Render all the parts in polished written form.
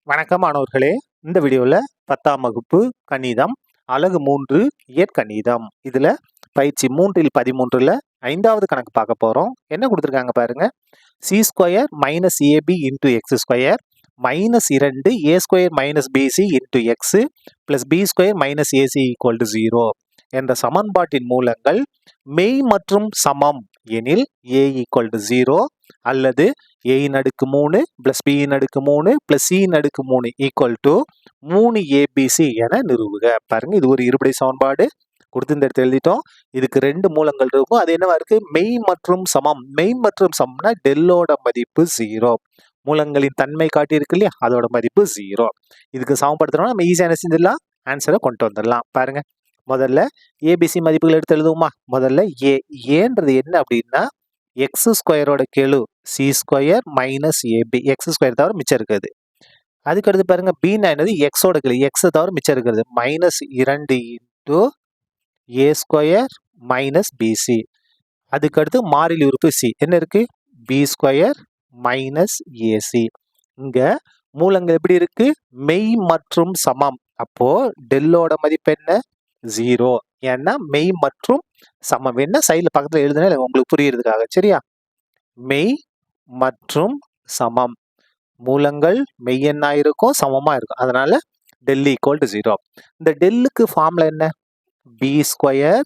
வணக்கம் மாணவர்களே. இந்த வீடியோவில் 10ஆம் வகுப்பு கணிதம் அலகு 3 இயற்கணிதம் இதில் பயிற்சி 3இல் 13ல் 5வது கணக்கு பார்க்க போகிறோம். என்ன கொடுத்துருக்காங்க பாருங்க. C square minus AB into X square minus 2 A square minus BC into X plus B square minus AC equal to 0 என்ற சமன்பாட்டின் மூலங்கள் மெய் மற்றும் சமம் எனில் ஏ ஈக்குவல் டு 0 அல்லது ஏயின் அடுக்கு 3 பிளஸ் பியின் அடுக்கு 3 பிளஸ் சியின் அடுக்கு 3 ஈக்குவல் டு 3 ஏபிசி என நிறுவுக. பாருங்க, இது ஒரு இருபடை சமன்பாடு கொடுத்து இந்த இடத்துல எழுதிட்டோம். இதுக்கு 2 மூலங்கள் இருக்கும். அது என்னவா இருக்கு? மெய் மற்றும் சமம். மெய் மற்றும் சமம்னா டெல்லோட மதிப்பு 0. மூலங்களின் தன்மை காட்டி இருக்கு இல்லையா, அதோட மதிப்பு 0. இதுக்கு சமப்படுத்தணும்னா நம்ம ஈஸியாக என்ன செஞ்சிடலாம், ஆன்சரை கொண்டு வந்துடலாம். பாருங்க, முதல்ல ஏபிசி மதிப்புகள் எடுத்து எழுதுவோமா. முதல்ல ஏன்றது என்ன அப்படின்னா எக்ஸ் ஸ்கொயரோட கெழு C square minus AB. X square தவிர மிச்சம் இருக்குது. அதுக்கடுத்து பாருங்க, பின்னா என்னது? எக்ஸோட கெழு எக்ஸ் தவிர மிச்சம் இருக்கிறது minus 2 into A square minus BC. அதுக்கடுத்து மாறிலி உறுப்பு சி என்ன இருக்கு? B square minus AC. இங்க மூலங்கள் எப்படி இருக்கு? மெய் மற்றும் சமம். அப்போ டெல்லோட மதிப்பு என்ன? 0. ஏன்னா மெய் மற்றும் சமம். என்ன சைடில் பக்கத்தில் எழுதுனா உங்களுக்கு புரியுறதுக்காக. சரியா? மெய் மற்றும் சமம். மூலங்கள் மெய்யெண்ணா இருக்கும், சமமா இருக்கும். அதனால டெல் ஈக்குவல் டு 0. இந்த டெல்லுக்கு ஃபார்முலா என்ன? பி ஸ்கொயர்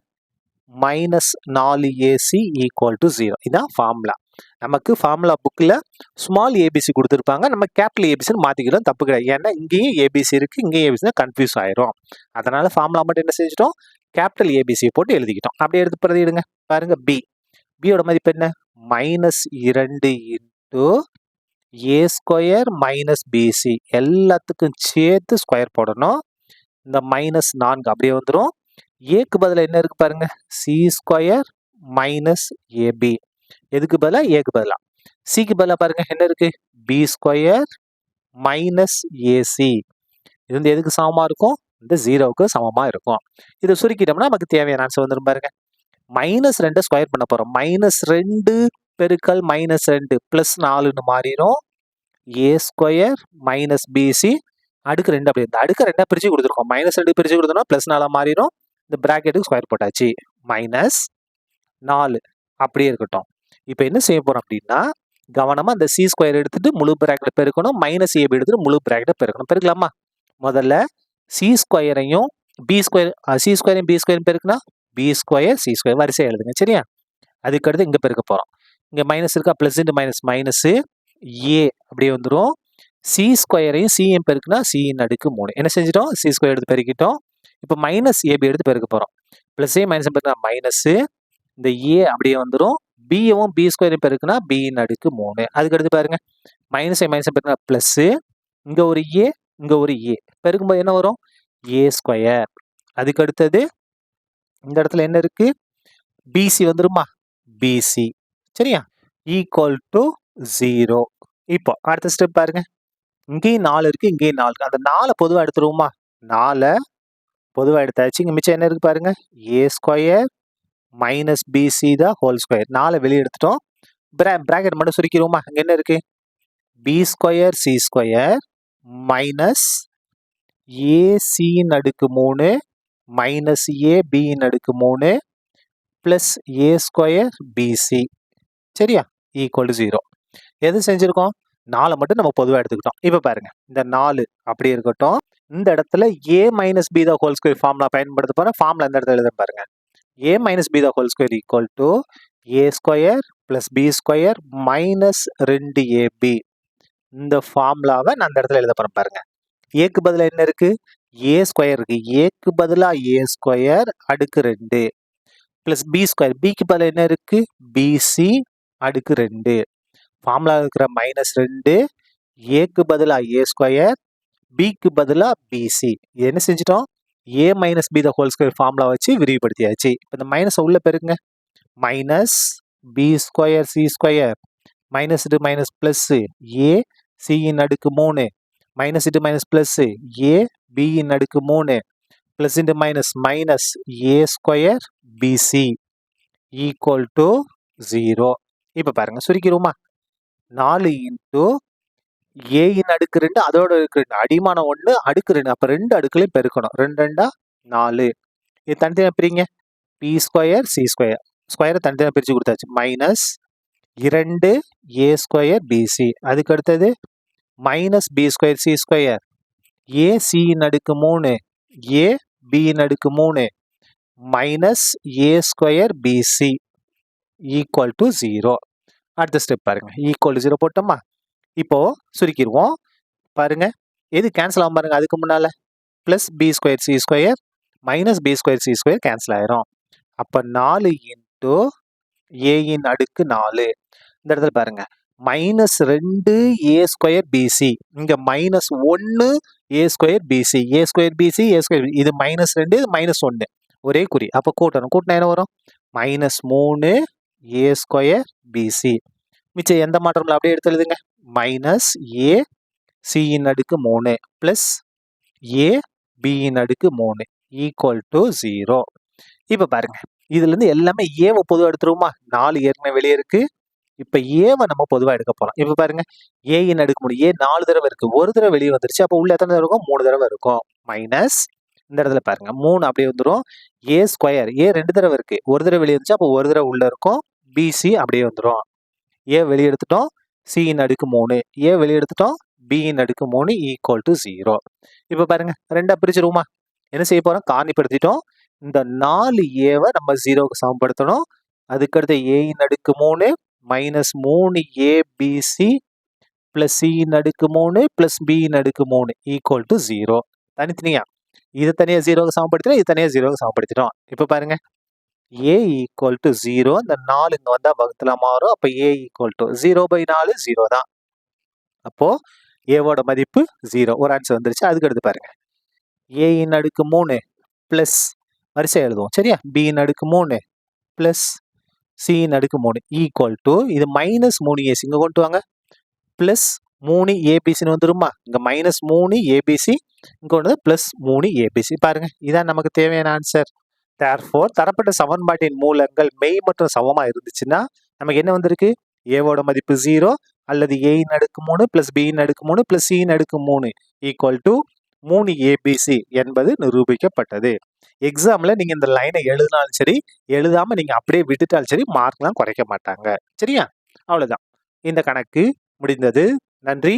மைனஸ் 4ஏசி ஈக்குவல் டு 0. இதான் ஃபார்முலா. நமக்கு ஃபார்முலா புக்கில் ஸ்மால் ஏபிசி கொடுத்துருப்பாங்க. நம்ம கேபிட்டல் ஏபிசின்னு மாற்றிக்கிறோம், தப்பு கிடையாது. ஏன்னா இங்கேயும் ஏபிசி இருக்குது, இங்கேயும் ஏபிசி கன்ஃபியூஸ் ஆயிரும். அதனால ஃபார்முலா மட்டும் என்ன செஞ்சிட்டோம்? கேபிட்டல் ஏபிசி போட்டு எழுதிக்கிட்டோம். அப்படியே எடுத்து பிரதிடுங்க. பாருங்க, பியோட மதிப்பு என்ன? Minus 2 into A square minus PC. எல்லாத்துக்கும் சேர்த்து ஸ்கொயர் போடணும். இந்த மைனஸ் 4 அப்படியே வந்துடும். ஏக்கு பதிலாக என்ன இருக்கு பாருங்க? C square minus AB. எதுக்கு பதிலாக? ஏக்கு பதிலாக. சிக்கு பதிலாக பாருங்க என்ன இருக்கு? B square minus AC. இது வந்து எதுக்கு சமமா இருக்கும்? இந்த 0க்கு சமமா இருக்கும். இதை சுருக்கிட்டோம்னா நமக்கு தேவையான ஆன்சர் வந்துடும். பாருங்க, மைனஸ் 2 ஸ்கொயர் பண்ண போறோம். மைனஸ் 2 பெருக்கல் மைனஸ் 2 பிளஸ் 4ன்னு மாறிடும். ஏ ஸ்கொயர் மைனஸ் பிசி அடுக்கு 2 அப்படி. இந்த அடுக்கு 2 பிரிச்சு கொடுத்துருக்கோம். மைனஸ் 2 பிரிச்சு கொடுத்தோம்னா பிளஸ் 4 மாறிடும். இந்த பிராக்கெட்டுக்கு ஸ்கொயர் போட்டாச்சு. மைனஸ் 4 அப்படியே இருக்கட்டும். இப்போ என்ன செய்ய போறோம் அப்படின்னா, கவனமா இந்த சி ஸ்கொயர் எடுத்துட்டு முழு பிராக்கெட் பெருக்கணும், மைனஸ் ஏபி எடுத்துட்டு முழு பிராக்கெட் பெருக்கணும். பெருக்கலாமா? முதல்ல சி ஸ்கொயரையும் பி ஸ்கொயர், சி ஸ்கொயரையும் பி ஸ்கொயரும் பெருக்குனா பி ஸ்கொயர் சி ஸ்கொயர் வரிசை எழுதுங்க. சரியா? அதுக்கடுத்து இங்கே பெருக்க போகிறோம். இங்கே மைனஸ் இருக்கா, ப்ளஸ் இன்ட்டு மைனஸ் மைனஸ் ஏ அப்படியே வந்துடும். சி ஸ்கொயரையும் சியும் பெருக்குனா சியின் அடுக்கு 3. என்ன செஞ்சிட்டோம்? சி ஸ்கொயர் எடுத்து பெருக்கிட்டோம். இப்போ மைனஸ் ஏபி எடுத்து பெருக்க போகிறோம். ப்ளஸ் ஏ மைனஸ் பெருக்கினா மைனஸு, இந்த ஏ அப்படியே வந்துடும். பியவும் பி ஸ்கொயரையும் பெருக்குனா பியின் அடுக்கு 3. அதுக்கடுத்து பாருங்க, மைனஸ் ஏ மைனஸ் பெருக்கினா ப்ளஸ்ஸு, இங்கே ஒரு ஏ இங்கே ஒரு ஏ பெருக்கும்போது என்ன வரும்? ஏ ஸ்கொயர். அதுக்கு அடுத்தது இந்த இடத்துல என்ன இருக்கு? பிசி வந்துருமா? பிசி. சரியா? Equal to 0. இப்போ அடுத்த ஸ்டெப் பாருங்க, இங்கேயும் 4 இருக்கு, இங்கேயும் 4 இருக்கு. அந்த 4 பொதுவாக எடுத்துருவோமா? 4 பொதுவாக எடுத்தாச்சு. இங்கே மிச்சம் என்ன இருக்கு பாருங்க? ஏ ஸ்கொயர் மைனஸ் பிசி தான் ஹோல் ஸ்கொயர். 4 வெளியே எடுத்துட்டோம். பிராக்கெட் மட்டும் சுருக்கிடுவோமா? இங்கே என்ன இருக்கு? B square C square minus ஏசியின் அடுக்கு 3 மைனஸ் ஏ பியின் அடுக்கு 3 பிளஸ் ஏ ஸ்கொயர் பிசி. சரியா? Equal to 0. எது செஞ்சிருக்கோம்? 4 மட்டும் நம்ம பொதுவாக எடுத்துக்கிட்டோம். இப்போ பாருங்க, இந்த 4 அப்படியே இருக்கட்டும். இந்த இடத்துல a minus b the whole square formula பயன்படுத்த போகிறேன். ஃபார்முலா இந்த இடத்துல எழுத பாருங்க. A minus b the whole square equal to a square plus B square minus 2ab. இந்த ஃபார்முலாவை நான் இந்த இடத்துல எழுத போகிறேன். பாருங்க, ஏக்கு பதிலாக என்ன இருக்கு? ஏ ஸ்கொயர் இருக்கு. ஏக்கு பதிலாக ஏ ஸ்கொயர் அடுக்கு 2 பிளஸ் பி ஸ்கொயர். பிக்கு பதிலாக என்ன இருக்கு? பிசி அடுக்கு 2. ஃபார்முலா இருக்கிற மைனஸ் 2, ஏக்கு பதிலாக ஏ ஸ்கொயர், பிக்கு பதிலாக பிசி. இது என்ன செஞ்சிட்டோம்? A minus b the whole square formula வச்சு விரிவுபடுத்தியாச்சு. இப்போ இந்த மைனஸ் உள்ள பெருங்க. Minus B square C square minus into minus plus a சியின் அடுக்கு 3 minus into minus plus a பியின் அடுக்கு 3 plus into minus minus a square b c equal to 0. இப்போ பாருங்க, சுருக்கிடுவோமா? 4 இன்டூ ஏயின் அடுக்கு 2 அதோட அடுக்கு 2 அடிமானம் 1 அடுக்கு 2 அப்ப 2 அடுக்குலையும் பெருக்கணும் 2 2 4 இது தனித்தனியா பிரிங்க பி ஸ்கொயர் சி ஸ்கொயர் ஸ்கொயரை தனித்தனியா பிரிச்சு கொடுத்தாச்சு மைனஸ் 2 ஏ ஸ்கொயர் பிசி அதுக்கு அடுத்தது minus B square C square a சியின் அடுக்கு 3 ஏ பியின் அடுக்கு 3 minus a square b c equal to 0. அடுத்த ஸ்டெப் பாருங்க ஈக்குவல் டு 0 போட்டோமா இப்போ சுருக்கிடுவோம் பாருங்க எது கேன்சல் ஆகும் பாருங்க அதுக்கு முன்னால plus B square C square minus B square C square cancel ஆயிரும் அப்ப 4 இன்டூ ஏயின் அடுக்கு 4 இந்த இடத்துல பாருங்க மைனஸ் 2 ஏ ஸ்கொயர் பிசி இங்க மைனஸ் 1 ஏ ஸ்கொயர் பிசி ஏ ஸ்கொயர் பிசி ஏ ஸ்கொயர் இது மைனஸ் 2 இது மைனஸ் 1 ஒரே குறி அப்போ கூட்டணும் கூட்டினா என்ன வரும் மைனஸ் 3 ஏ ஸ்கொயர் பிசி மிச்சம் எந்த மாற்றமும் அப்படியே எடுத்து எழுதுங்க மைனஸ் ஏ சியின் அடுக்கு 3 பிளஸ் ஏ பியின் அடுக்கு 3 ஈக்குவல் டு 0. இப்போ பாருங்க இதுல இருந்து எல்லாமே ஏவை பொதுவாக எடுத்துருவோமா 4 ஏற்கனவே வெளியே இருக்கு இப்ப ஏவை நம்ம பொதுவாக எடுக்க போறோம் இப்ப பாருங்க ஏயின் அடுக்கு 3 ஏ 4 தடவை இருக்கு ஒரு தடவை வெளியே வந்துருச்சு அப்போ உள்ள எத்தனை தடவை இருக்கும் 3 தடவை இருக்கும் மைனஸ் இந்த இடத்துல பாருங்க 3 அப்படியே வந்துடும் ஏ ஸ்கொயர் ஏ 2 தடவை இருக்கு ஒரு தடவை வெளியே இருந்துச்சு அப்போ ஒரு தடவை உள்ள இருக்கும் பிசி அப்படியே வந்துடும் ஏ வெளியே எடுத்துட்டோம் சியின் அடுக்கு 3 ஏ வெளியே எடுத்துட்டோம் பியின் அடுக்கு 3 ஈக்குவல் டு 0. இப்ப பாருங்க ரெண்டா பிரிச்சிருவோமா என்ன செய்ய போறோம் காரணிப்படுத்திட்டோம் இந்த 4 ஏவை நம்ம 0க்கு சமப்படுத்தணும் அதுக்கடுத்து ஏயின் அடுக்கு 3 மைனஸ் 3 ஏ பிசி பிளஸ் சியின் அடுக்கு 3 பிளஸ் பியின் அடுக்கு 3 ஈக்குவல் டு 0. தனித்தனியா இது தனியா 0க்கு சமப்படுத்திட்டோம் இது தனியா 0க்கு சமப்படுத்திட்டோம் இப்ப பாருங்க ஏ ஈக்குவல் டு 0 இந்த 4 இங்க வந்தா வகுத்துல மாறும் அப்ப ஏ ஈக்குவல் டு 0/4 0 தான் அப்போ ஏவோட மதிப்பு 0 ஒரு ஆன்சர் வந்துருச்சு அதுக்கு அடுத்து பாருங்க ஏயின் அடுக்கு 3 பிளஸ் வரிசை எழுதுவோம் சரியா பியின் அடுக்கு 3 பிளஸ் சியின் அடுக்கு 3 ஈக்குவல் டு இது மைனஸ் 3 ஏசி இங்க கொண்டு வாங்க பிளஸ் 3 ஏபிசின்னு வந்துருமா இங்க மைனஸ் 3 ஏபிசி இங்க கொண்டு பிளஸ் 3 ஏபிசி பாருங்க இதான் நமக்கு தேவையான ஆன்சர் தேர்ஃபோர் தரப்பட்ட சமன்பாட்டின் மூலங்கள் மெய் மற்றும் சமமா இருந்துச்சுன்னா நமக்கு என்ன வந்திருக்கு ஏவோட மதிப்பு 0 அல்லது ஏயின் அடுக்கு 3 பிளஸ் பியின் அடுக்கு 3 பிளஸ் சியின் அடுக்கு 3 ஈக்குவல் டு 3 ஏபிசி என்பது நிரூபிக்கப்பட்டது எக்ஸாம்ல நீங்க இந்த லைனை எழுதினாலும் சரி எழுதாம நீங்க அப்படியே விட்டுட்டாலும் சரி மார்க்லாம் குறைக்க மாட்டாங்க சரியா அவ்வளவுதான் இந்த கணக்கு முடிந்தது நன்றி